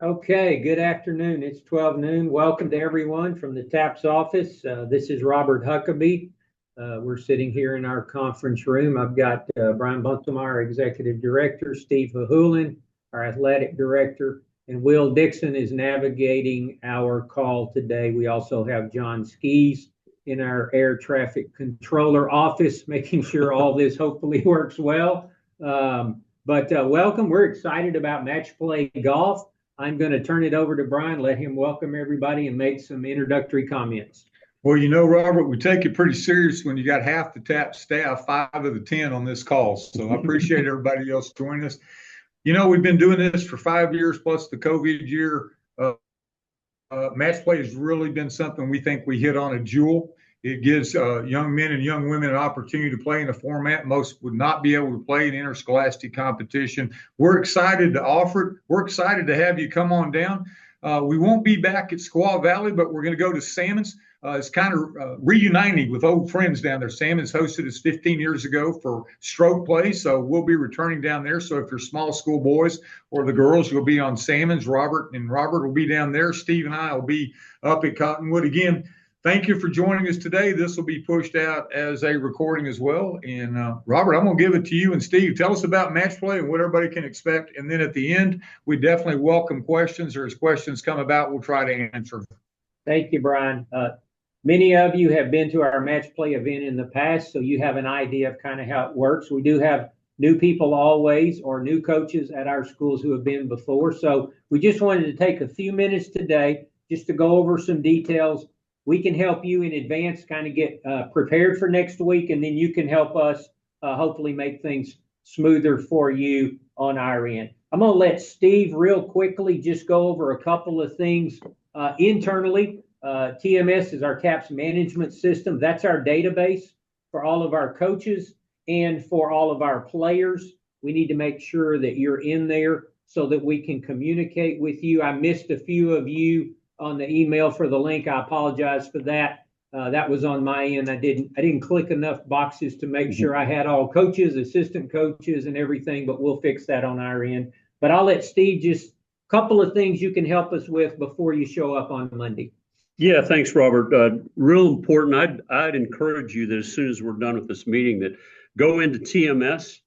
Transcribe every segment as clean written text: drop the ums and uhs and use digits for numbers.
Okay, good afternoon. It's 12 noon. Welcome to everyone from the TAPS office. This is Robert Huckabee. We're sitting here in our conference room. I've got Brian Buntelmeyer, Executive Director, Steve Hahulin, our Athletic Director, and Will Dixon is navigating our call today. We also have John Skees in our Air Traffic Controller office, making sure all this hopefully works well. But welcome. We're excited about Match Play Golf. I'm going to turn it over to Brian, let him welcome everybody and make some introductory comments. Well, Robert, we take it pretty serious when you got half the TAP staff, 5 of the 10 on this call. So I appreciate everybody else joining us. We've been doing this for 5 years plus the COVID year. Match play has really been something we think we hit on a jewel. It gives young men and young women an opportunity to play in a format most would not be able to play in interscholastic competition. We're excited to offer it. We're excited to have you come on down. We won't be back at Squaw Valley, but we're going to go to Salmons. It's kind of reuniting with old friends down there. Salmons hosted us 15 years ago for stroke play, so we'll be returning down there. So if you're small school boys or the girls, you'll be on Salmons. Robert will be down there. Steve and I will be up at Cottonwood again. Thank you for joining us today. This will be pushed out as a recording as well. And Robert, I'm going to give it to you and Steve. Tell us about match play and what everybody can expect. And then at the end, we definitely welcome questions, or as questions come about, we'll try to answer. Thank you, Brian. Many of you have been to our match play event in the past, so you have an idea of kind of how it works. We do have new people always, or new coaches at our schools who have been before. So we just wanted to take a few minutes today just to go over some details. We can help you in advance kind of get prepared for next week, and then you can help us hopefully make things smoother for you on our end. I'm going to let Steve real quickly just go over a couple of things internally. TMS is our TAPS management system. That's our database for all of our coaches and for all of our players. We need to make sure that you're in there so that we can communicate with you. I missed a few of you on the email for the link. I apologize for that. That was on my end. I didn't click enough boxes to make sure I had all coaches, assistant coaches, and everything, but we'll fix that on our end. But I'll let Steve just a couple of things you can help us with before you show up on Monday. Yeah, thanks, Robert. Real important. I'd encourage you that as soon as we're done with this meeting, that go into TMS.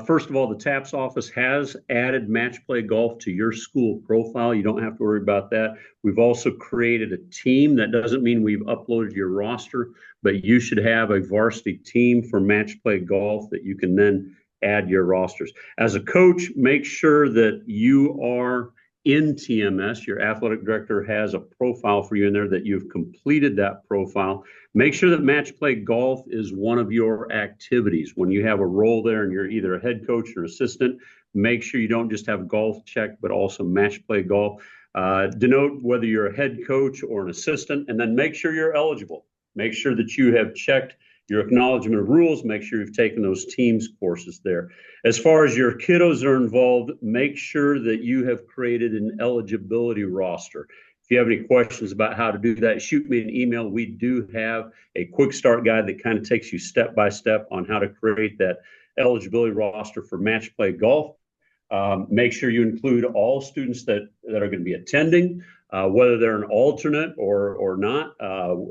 First of all, the TAPS office has added Match Play Golf to your school profile. You don't have to worry about that. We've also created a team. That doesn't mean we've uploaded your roster, but you should have a varsity team for Match Play Golf that you can then add your rosters. As a coach, make sure that you are in TMS. Your athletic director has a profile for you in there, that you've completed that profile. Make sure that Match Play Golf is one of your activities. When you have a role there and you're either a head coach or assistant, make sure you don't just have golf check, but also Match Play Golf. Denote whether you're a head coach or an assistant, and then make sure you're eligible. Make sure that you have checked your acknowledgement of rules. Make sure you've taken those teams courses there. As far as your kiddos are involved, make sure that you have created an eligibility roster. If you have any questions about how to do that, shoot me an email. We do have a quick start guide that kind of takes you step by step on how to create that eligibility roster for Match Play Golf. Make sure you include all students that are going to be attending, whether they're an alternate or not.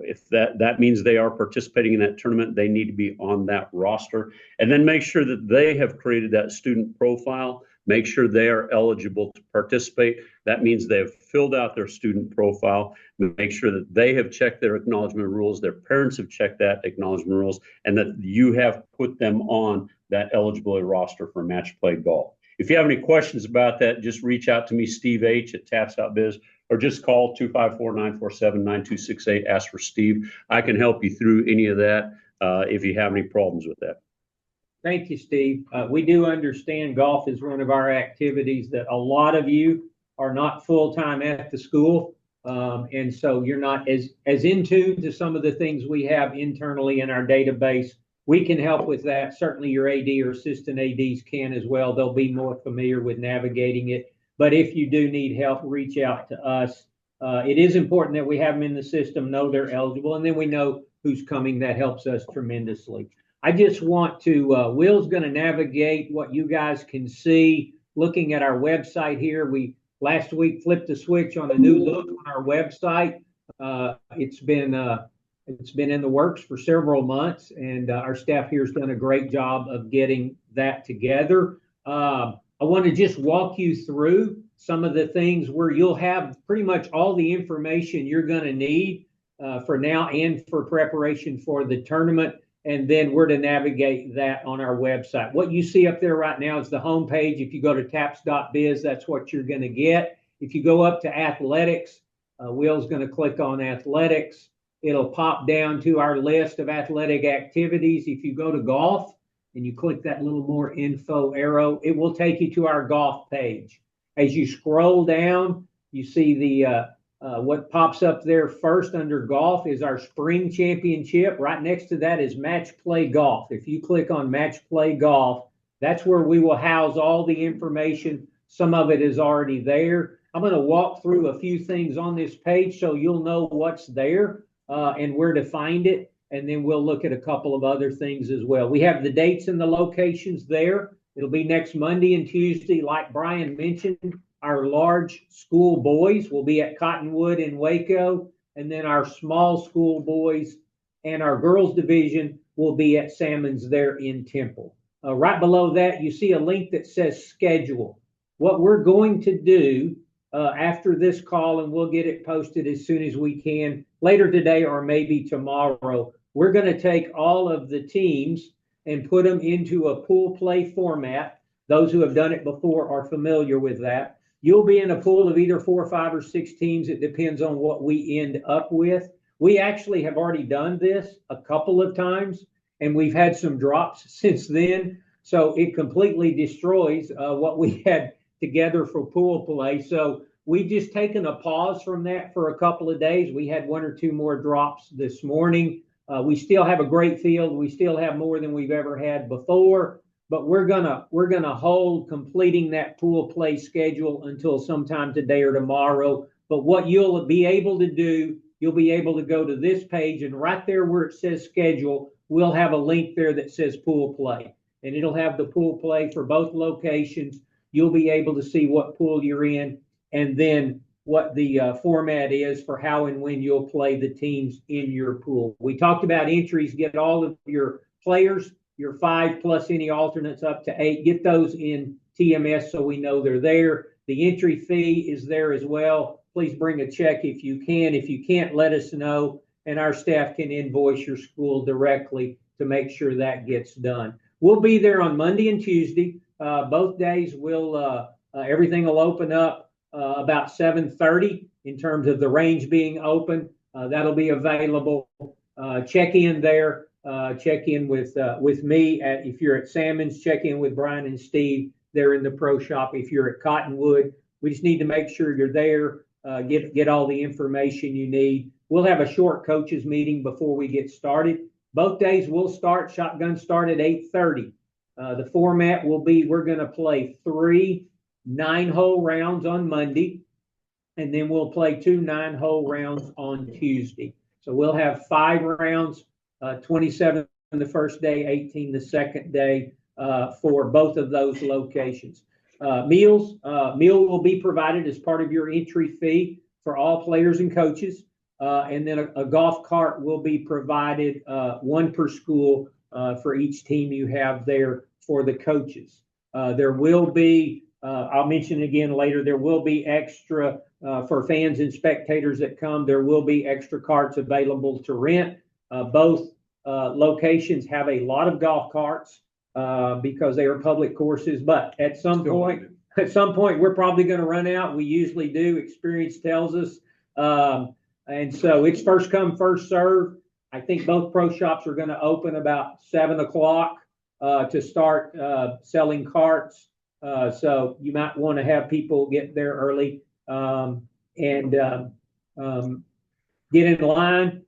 If that means they are participating in that tournament, they need to be on that roster. And then make sure that they have created that student profile. Make sure they are eligible to participate. That means they have filled out their student profile. Make sure that they have checked their acknowledgement rules, their parents have checked that acknowledgement rules, and that you have put them on that eligibility roster for Match Play Golf. If you have any questions about that, just reach out to me, Steve H. at taps.biz, or just call 254-947-9268. Ask for Steve. I can help you through any of that if you have any problems with that. Thank you, Steve. We do understand golf is one of our activities that a lot of you are not full-time at the school. And so you're not as in tune to some of the things we have internally in our database. We can help with that. Certainly your AD or assistant ADs can as well. They'll be more familiar with navigating it. But if you do need help, reach out to us. It is important that we have them in the system, know they're eligible, and then we know who's coming. That helps us tremendously. I just want to, Will's going to navigate what you guys can see looking at our website here. last week flipped the switch on a new look on our website. It's been in the works for several months, and our staff here has done a great job of getting that together. I want to just walk you through some of the things where you'll have pretty much all the information you're going to need for now and for preparation for the tournament, and then where to navigate that on our website. What you see up there right now is the homepage. If you go to taps.biz, that's what you're going to get. If you go up to athletics, Will's going to click on athletics. It'll pop down to our list of athletic activities. If you go to golf and you click that little more info arrow, it will take you to our golf page. As you scroll down, you see the what pops up there first under golf is our spring championship. Right next to that is match play golf. If you click on match play golf, that's where we will house all the information. Some of it is already there. I'm going to walk through a few things on this page so you'll know what's there and where to find it. And then we'll look at a couple of other things as well. We have the dates and the locations there. It'll be next Monday and Tuesday. Like Brian mentioned, our large school boys will be at Cottonwood in Waco, and then our small school boys and our girls division will be at Salmons there in Temple. Right below that, you see a link that says schedule. What we're going to do after this call, and we'll get it posted as soon as we can, later today or maybe tomorrow, we're going to take all of the teams and put them into a pool play format. Those who have done it before are familiar with that. You'll be in a pool of either 4, 5, or 6 teams. It depends on what we end up with. We actually have already done this a couple of times, and we've had some drops since then. So it completely destroys what we had together for pool play. So we've just taken a pause from that for a couple of days. We had 1 or 2 more drops this morning. We still have a great field. We still have more than we've ever had before, but we're gonna hold completing that pool play schedule until sometime today or tomorrow. But what you'll be able to do, you'll be able to go to this page, and right there where it says schedule, we'll have a link there that says pool play, and it'll have the pool play for both locations. You'll be able to see what pool you're in, and then what the format is for how and when you'll play the teams in your pool. We talked about entries. Get all of your players, your 5 plus any alternates up to 8. Get those in TMS so we know they're there. The entry fee is there as well. Please bring a check if you can. If you can't, let us know, and our staff can invoice your school directly to make sure that gets done. We'll be there on Monday and Tuesday. Both days everything will open up about 7:30 in terms of the range being open. That'll be available. Check in there. Check in with me. If you're at Salmons, check in with Brian and Steve. They're in the pro shop. If you're at Cottonwood, we just need to make sure you're there. Get all the information you need. We'll have a short coaches meeting before we get started. Both days we'll start. Shotgun start at 8:30. The format will be we're going to play 3 9-hole rounds on Monday, and then we'll play 2 9-hole rounds on Tuesday. So we'll have 5 rounds, 27 the first day, 18 the second day for both of those locations. Meal will be provided as part of your entry fee for all players and coaches, and then a golf cart will be provided, 1 per school for each team you have there for the coaches. There will be I'll mention again later, there will be extra for fans and spectators that come. There will be extra carts available to rent. Both locations have a lot of golf carts because they are public courses. But at some point, we're probably going to run out. We usually do. Experience tells us, and so it's first come, first serve. I think both pro shops are going to open about 7 o'clock to start selling carts. So you might want to have people get there early and get in line.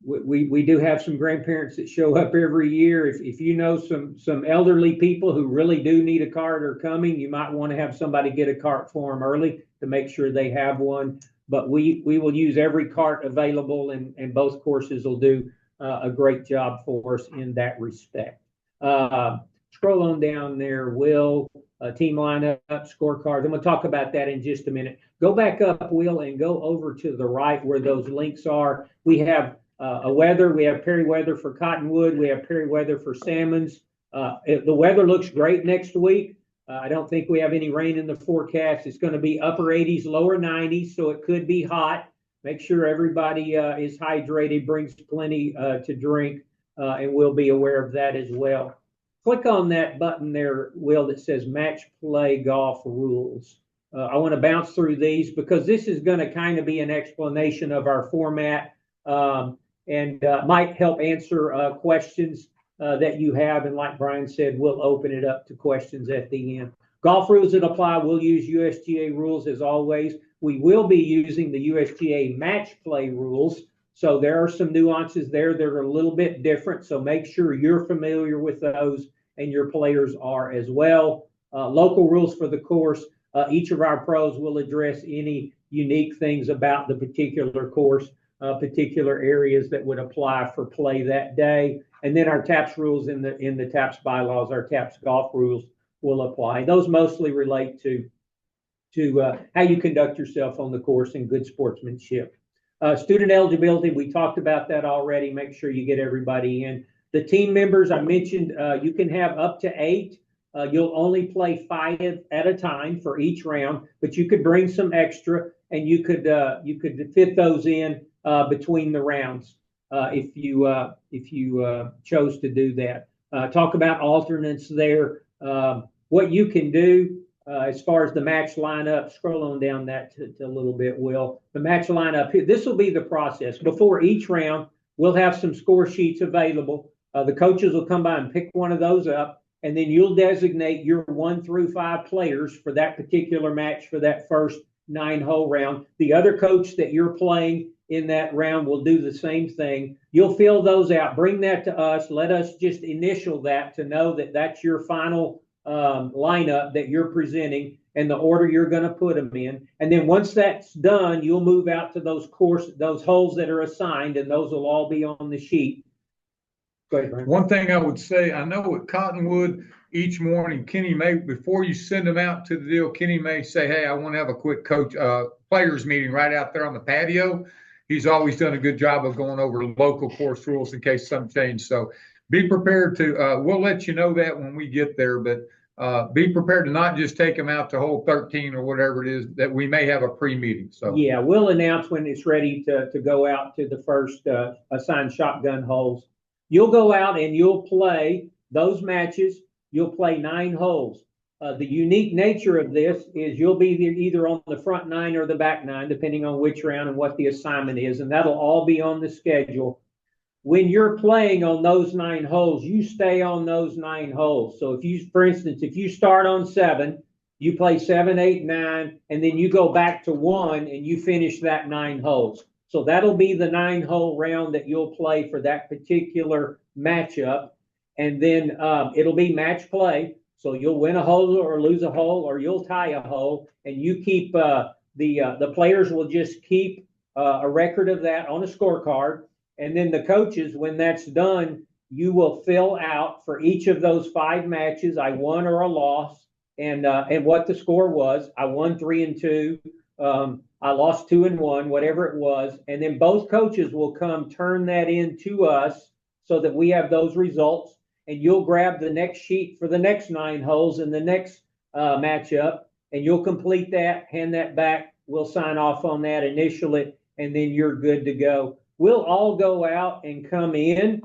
We do have some grandparents that show up every year. If you know some elderly people who really do need a cart or coming, you might want to have somebody get a cart for them early to make sure they have one. But we will use every cart available, and both courses will do a great job for us in that respect. scroll on down there, Will, team lineup, scorecards. I'm going to talk about that in just a minute. Go back up, Will, and go over to the right where those links are. We have a weather. We have Perry weather for Cottonwood. We have Perry weather for Salmons. The weather looks great next week. I don't think we have any rain in the forecast. It's going to be upper 80s, lower 90s, so it could be hot. Make sure everybody is hydrated, brings plenty to drink, and we'll be aware of that as well. Click on that button there, Will, that says Match Play Golf Rules. I want to bounce through these because this is going to kind of be an explanation of our format and might help answer questions that you have. And like Brian said, we'll open it up to questions at the end. Golf rules that apply, we'll use USGA rules as always. We will be using the USGA match play rules. So there are some nuances there that are a little bit different. So make sure you're familiar with those and your players are as well. Local rules for the course. Each of our pros will address any unique things about the particular course, particular areas that would apply for play that day. And then our TAPS rules in the TAPS bylaws, our TAPS golf rules will apply. Those mostly relate to how you conduct yourself on the course and good sportsmanship. Student eligibility, we talked about that already. Make sure you get everybody in. The team members, I mentioned, you can have up to 8. You'll only play 5 at a time for each round, but you could bring some extra and you could fit those in between the rounds if you chose to do that. Talk about alternates there. What you can do as far as the match lineup, scroll on down that to a little bit, Will. The match lineup here, this will be the process. Before each round, we'll have some score sheets available. The coaches will come by and pick one of those up, and then you'll designate your 1 through 5 players for that particular match for that first 9-hole round. The other coach that you're playing in that round will do the same thing. You'll fill those out, bring that to us. Let us just initial that to know that that's your final lineup that you're presenting and the order you're going to put them in. And then once that's done, you'll move out to those holes that are assigned, and those will all be on the sheet. Go ahead, Brian. One thing I would say, I know at Cottonwood each morning, Kenny may, before you send them out to the deal, Kenny may say, hey, I want to have a quick players meeting right out there on the patio. He's always done a good job of going over local course rules in case some change. So be prepared to, we'll let you know that when we get there, but be prepared to not just take them out to hole 13 or whatever it is, that we may have a pre-meeting. So yeah, we'll announce when it's ready to go out to the first assigned shotgun holes. You'll go out and you'll play those matches. You'll play 9 holes. The unique nature of this is you'll be either on the front 9 or the back 9, depending on which round and what the assignment is, and that'll all be on the schedule. When you're playing on those 9 holes, you stay on those 9 holes. So if you, for instance, if you start on 7, you play 7, 8, 9, and then you go back to 1 and you finish that 9 holes. So that'll be the 9-hole round that you'll play for that particular matchup. And then it'll be match play. So you'll win a hole or lose a hole, or you'll tie a hole, and you keep the players will just keep a record of that on a scorecard. And then the coaches, when that's done, you will fill out for each of those 5 matches, I won or a loss, and what the score was. I won 3 and 2. I lost 2 and 1, whatever it was. And then both coaches will come turn that in to us so that we have those results. And you'll grab the next sheet for the next 9 holes in the next matchup, and you'll complete that, hand that back. We'll sign off on that, initial it, and then you're good to go. We'll all go out and come in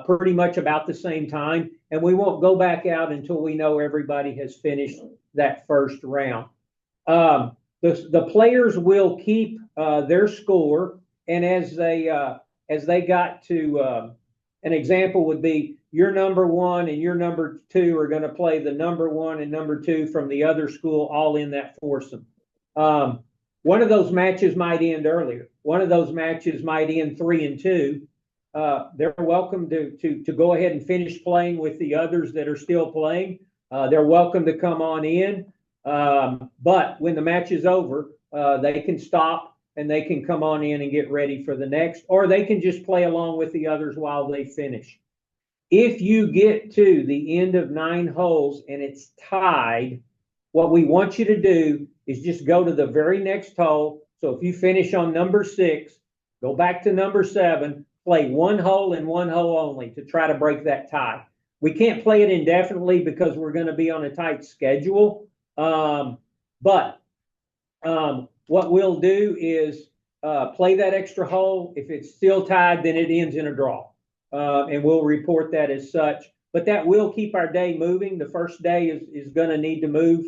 pretty much about the same time, and we won't go back out until we know everybody has finished that first round. The players will keep their score, and as they got to an example would be your number 1 and your number 2 are going to play the number 1 and number 2 from the other school all in that foursome. One of those matches might end earlier. One of those matches might end 3 and 2. They're welcome to go ahead and finish playing with the others that are still playing. They're welcome to come on in. But when the match is over, they can stop and they can come on in and get ready for the next, or they can just play along with the others while they finish. if you get to the end of 9 holes and it's tied, what we want you to do is just go to the very next hole. So if you finish on number 6, go back to number 7, play 1 hole and 1 hole only to try to break that tie. We can't play it indefinitely because we're going to be on a tight schedule. But what we'll do is play that extra hole. If it's still tied, then it ends in a draw. And we'll report that as such. But that will keep our day moving. The first day is going to need to move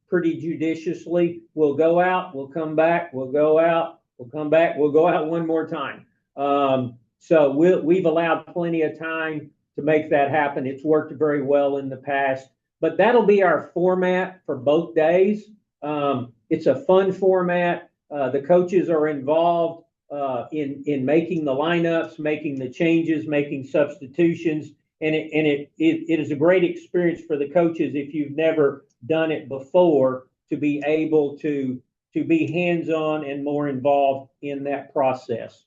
pretty judiciously. We'll go out, we'll come back, we'll go out, we'll come back, we'll go out one more time. So we've allowed plenty of time to make that happen. It's worked very well in the past. But that'll be our format for both days. It's a fun format. The coaches are involved in making the lineups, making the changes, making substitutions, and it is a great experience for the coaches if you've never done it before to be able to be hands-on and more involved in that process.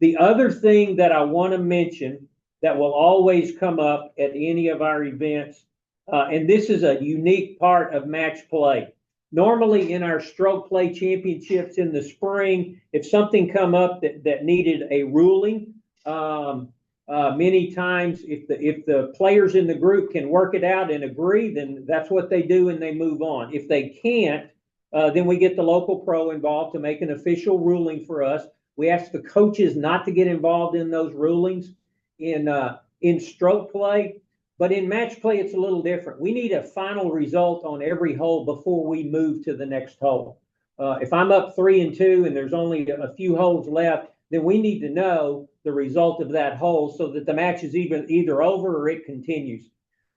The other thing that I want to mention that will always come up at any of our events, and this is a unique part of match play. Normally in our stroke play championships in the spring, if something come up that needed a ruling, many times if the players in the group can work it out and agree, then that's what they do and they move on. If they can't, then we get the local pro involved to make an official ruling for us. We ask the coaches not to get involved in those rulings in stroke play. But in match play, it's a little different. We need a final result on every hole before we move to the next hole. If I'm up 3-2 and there's only a few holes left, then we need to know the result of that hole so that the match is either over or it continues.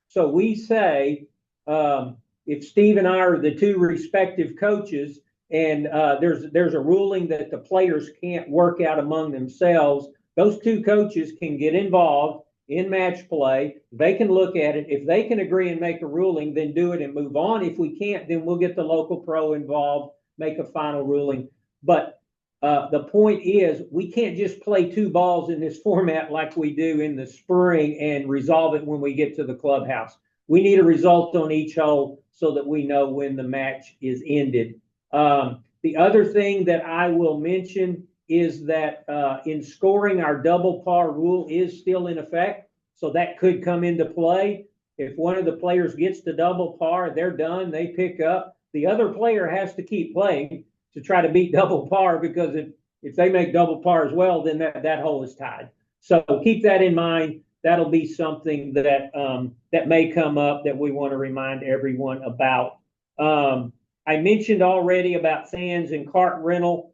So we say, if Steve and I are the 2 respective coaches and there's a ruling that the players can't work out among themselves, those 2 coaches can get involved in match play. They can look at it. If they can agree and make a ruling, then do it and move on. If we can't, then we'll get the local pro involved, make a final ruling. But the point is, we can't just play 2 balls in this format like we do in the spring and resolve it when we get to the clubhouse. We need a result on each hole so that we know when the match is ended. The other thing that I will mention is that in scoring, our double par rule is still in effect. So that could come into play. If one of the players gets the double par, they're done, they pick up. The other player has to keep playing to try to beat double par, because if they make double par as well, then that hole is tied. So keep that in mind. That'll be something that may come up that we want to remind everyone about. I mentioned already about fans and cart rental.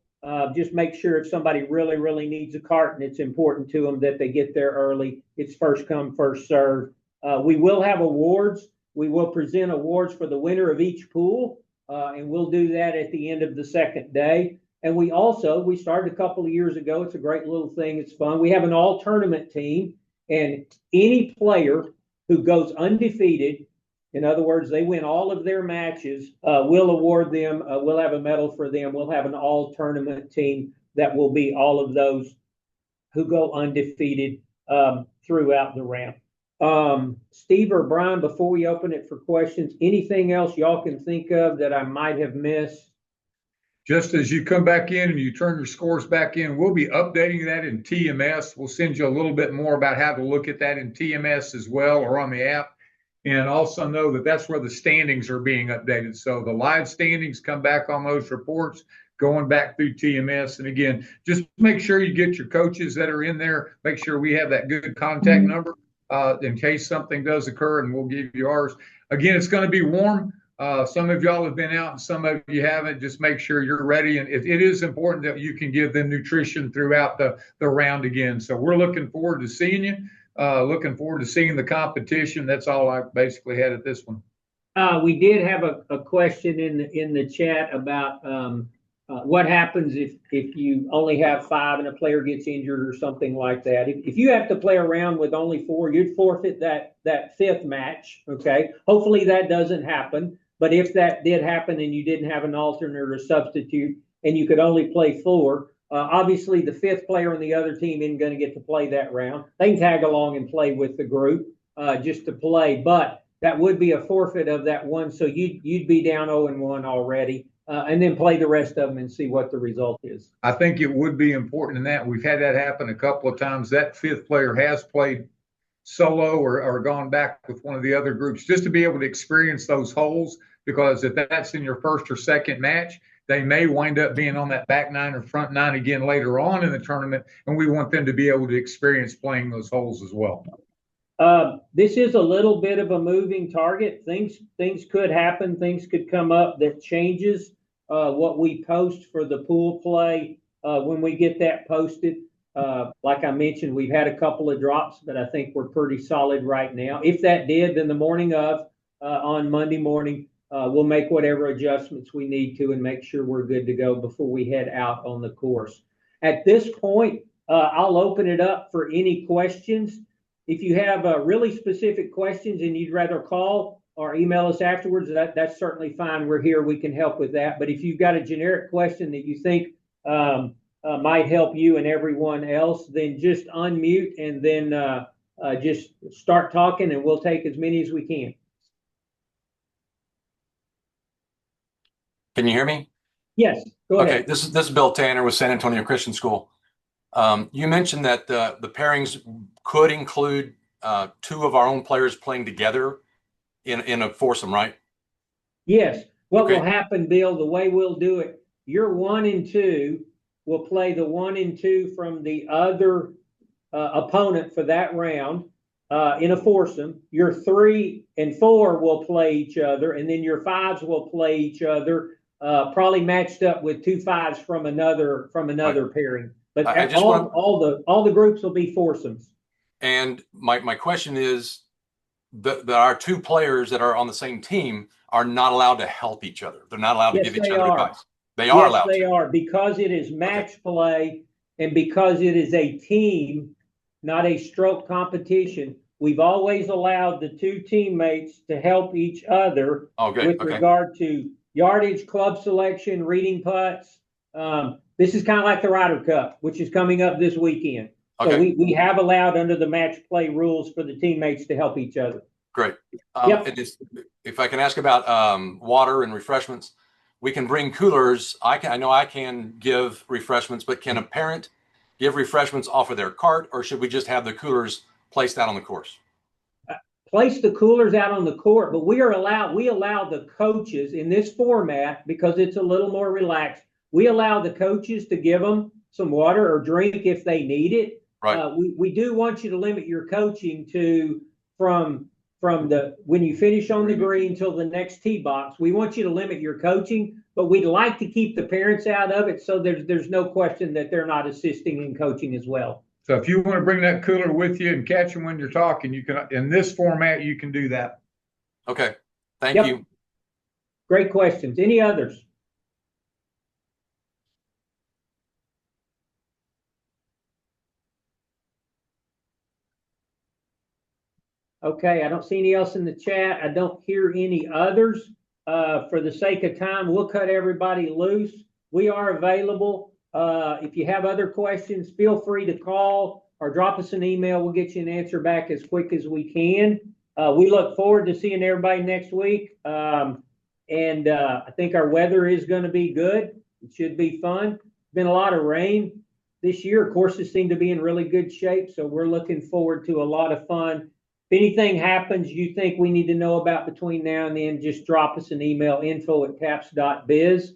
Just make sure if somebody really, really needs a cart and it's important to them that they get there early. It's first come, first serve. We will have awards. We will present awards for the winner of each pool, and we'll do that at the end of the second day. And we started a couple of years ago. It's a great little thing. It's fun. We have an all-tournament team, and any player who goes undefeated, in other words, they win all of their matches, we'll award them, we'll have a medal for them. We'll have an all-tournament team that will be all of those who go undefeated throughout the ramp. Steve or Brian, before we open it for questions, anything else y'all can think of that I might have missed? Just as you come back in and you turn your scores back in, we'll be updating that in TMS. We'll send you a little bit more about how to look at that in TMS as well, or on the app. And also know that that's where the standings are being updated. So the live standings come back on those reports going back through TMS. And again, just make sure you get your coaches that are in there. Make sure we have that good contact number in case something does occur, and we'll give you ours. Again, it's going to be warm. Some of y'all have been out and some of you haven't. Just make sure you're ready. And it is important that you can give them nutrition throughout the round again. So we're looking forward to seeing you. Looking forward to seeing the competition. That's all I basically had at this one. We did have a question in the chat about what happens if you only have 5 and a player gets injured or something like that. If you have to play around with only 4, you'd forfeit that 5th match. Okay. Hopefully that doesn't happen. But if that did happen and you didn't have an alternate or substitute and you could only play 4, Obviously, the fifth player on the other team isn't going to get to play that round. They can tag along and play with the group just to play, but that would be a forfeit of that one. So you'd be down 0-1 already, and then play the rest of them and see what the result is. I think it would be important in that. We've had that happen a couple of times. That fifth player has played solo or gone back with one of the other groups just to be able to experience those holes, because if that's in your first or second match, they may wind up being on that back nine or front nine again later on in the tournament, and we want them to be able to experience playing those holes as well. This is a little bit of a moving target. Things could happen. Things could come up that changes what we post for the pool play when we get that posted. Like I mentioned, we've had a couple of drops, but I think we're pretty solid right now. If that did, then the morning of on Monday morning, we'll make whatever adjustments we need to and make sure we're good to go before we head out on the course. At this point, I'll open it up for any questions. If you have really specific questions and you'd rather call or email us afterwards, that's certainly fine. We're here. We can help with that. But if you've got a generic question that you think might help you and everyone else, then just unmute and then just start talking, and we'll take as many as we can. Can you hear me? Yes, go ahead. Okay, this is Bill Tanner with San Antonio Christian School. You mentioned that the pairings could include two of our own players playing together in a foursome, right? Yes. What Okay. will happen, Bill, the way we'll do it, your 1 and 2 will play the 1 and 2 from the other opponent for that round in a foursome. Your 3 and 4 will play each other, and then your 5s will play each other, probably matched up with 2 5s from another Right. pairing. But I just all the groups will be foursomes. And my question is that our two players that are on the same team are not allowed to help each other. They're not allowed to Yes, give each they other are. advice. They are allowed Yes, they to. are, because it is match play and because it is a team, not a stroke competition. We've always allowed the two teammates to help each other Oh, good. with Okay. regard to yardage, club selection, reading putts. This is kind of like the Ryder Cup, which is coming up this weekend. So Okay. we have allowed under the match play rules for the teammates to help each other. Great. Yep. If I can ask about water and refreshments, we can bring coolers. I know I can give refreshments, but can a parent give refreshments off of their cart, or should we just have the coolers placed out on the course? Place the coolers out on the court, but we allow the coaches in this format, because it's a little more relaxed. We allow the coaches to give them some water or drink if they need it. Right. We do want you to limit your coaching to from when you finish on the green till the next tee box. We want you to limit your coaching, but we'd like to keep the parents out of it, so there's no question that they're not assisting in coaching as well. So if you want to bring that cooler with you and catch them when you're talking, you can, in this format, you can do that. Okay. Thank Yep. you. Great questions. Any others? Okay, I don't see any else in the chat. I don't hear any others. For the sake of time, we'll cut everybody loose. We are available. If you have other questions, feel free to call or drop us an email. We'll get you an answer back as quick as we can. We look forward to seeing everybody next week. I think our weather is going to be good. It should be fun. Been a lot of rain this year. Courses seem to be in really good shape, so we're looking forward to a lot of fun. If anything happens you think we need to know about between now and then, just drop us an email, info@taps.biz.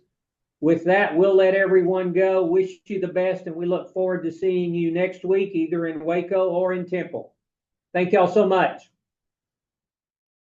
With that, we'll let everyone go. Wish you the best, and we look forward to seeing you next week, either in Waco or in Temple. Thank y'all so much.